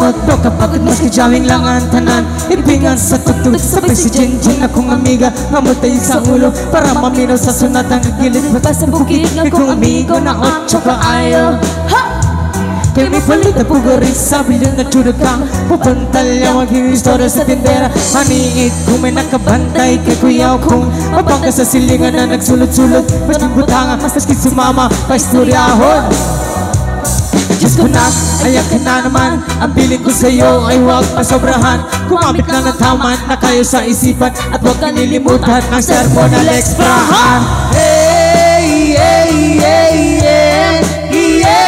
Huwag ka pagod maski jawing lang ang tanan. Ibingan sa tugtog sabay si Jinjin akong amiga. Mamutay sa ulo para maminaw sa sunat ang gilid. Bata sa bukid nga kong amigo na 8 kaayo. Kaya may palita pugari sabi yun na tsuda ka. Pupantalya maging istorya sa tindera. Maniit kung may nakabantay kay kuyaw kong mabangga sa silingan na nagsulot-sulot. Maski butanga, maski sumama, paistoryahon. Diyos ko na, ayak ka na naman. Ang piling ko sa'yo ay huwag pasobrahan. Kumamit lang ng taman na kayo sa isipan. At huwag ka nilimutan ng sermon na Lex Brahan. Hey, hey, hey, hey, hey, hey.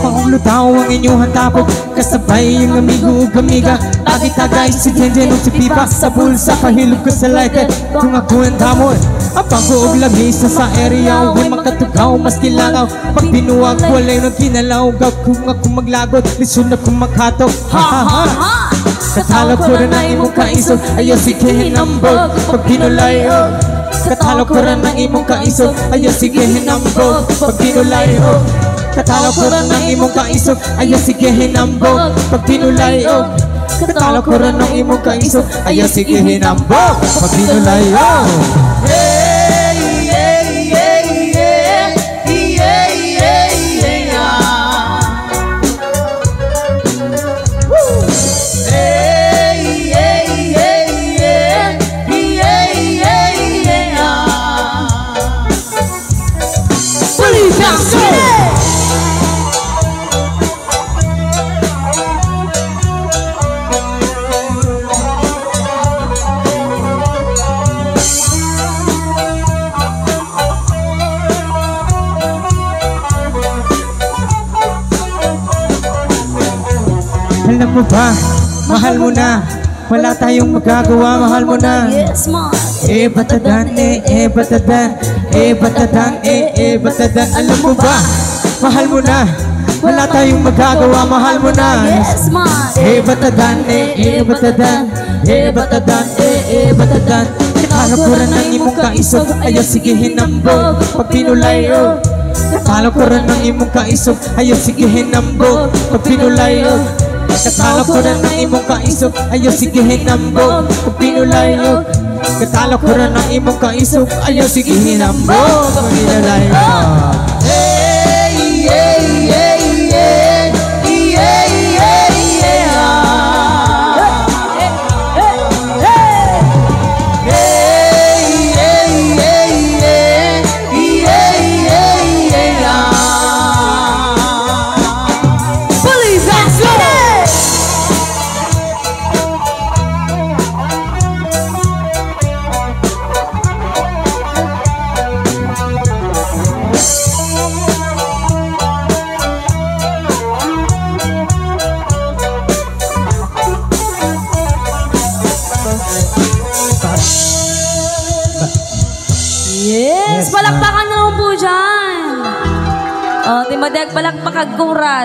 Paulo daw ang inyong tapok. Kasabay yung amigo amiga. Tagi-tagay si Jenjen o si Pipa. Sa bulsa pahilog ko sa lighted. Kung ako ang damon ang pangkoob lamisa sa area. Huwag makatugaw mas kilangaw. Pag binuwag walay nang kinalawgaw. Kung ako maglagot lison na kung maghatok. Ha ha ha. Katalog ko rin ang imong kaisog. Ayaw sikihin ang bog pag pinulayo. Katalog ko rin ang imong kaisog. Ayaw sikihin ang bog pag pinulayo. Katalog ko rin ang imong kaisog. Ayaw sige hinambog pag pinulayo. Katalog ko rin ang imong kaisog. Ayaw sige hinambog pag pinulayo. Hey, hey, hey, hey, hey, hey, hey, Woo! Hey, hey, hey, hey, hey, hey, hey, Believe that. Alam mo ba, mahal mo na. Wala tayong magagawa, mahal mo na. Batadan, batadan, batadan, batadan. Alam mo ba, mahal mo na. Wala tayong magagawa, mahal mo na. Batadan, batadan, batadan, batadan. Katalog ko rin ang imong kaisog. Ayaw sige hinambog pag pinulayo. Katalog ko rin ang imong kaisog. Ayaw sige hinambog pag pinulayo. Katalog ko rin ang imong kaisog. Ayaw sige hinambog pag pinulayo. Katalog ko rin ang imong kaisog. Ayaw sige hinambog pag pinulayo. Hey, hey, hey, hey, hey, hey, hey, Yes, palakpakan na po dyan. O, timadeg palakpakag kurat.